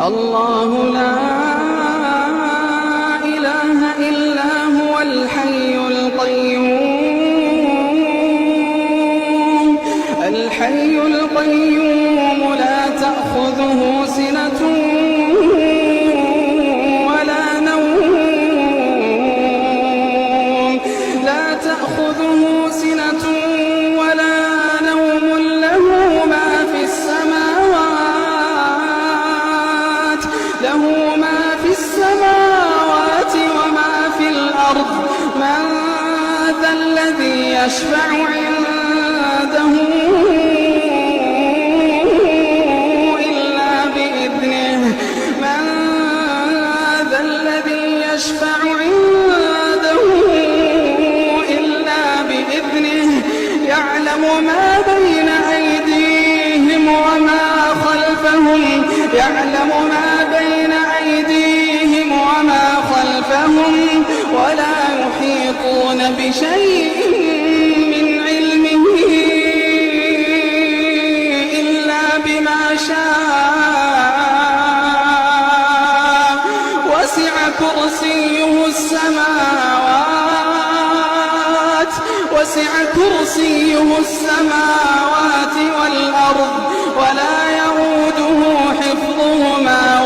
الله لا إله إلا هو الحي القيوم الحي القيوم لا تأخذه سنة ولا نوم لا تأخذه سنة ولا نوم له ما في السماوات وما في الأرض من ذا الذي يشفع عنده إلا بإذنه من ذا الذي يشفع عنده إلا بإذنه يعلم ما بين أيديهم وما خلفهم ولا يحيطون بشيء من علمه إلا بما شاء وسع كرسيه السماوات والأرض ولا يئوده حفظهما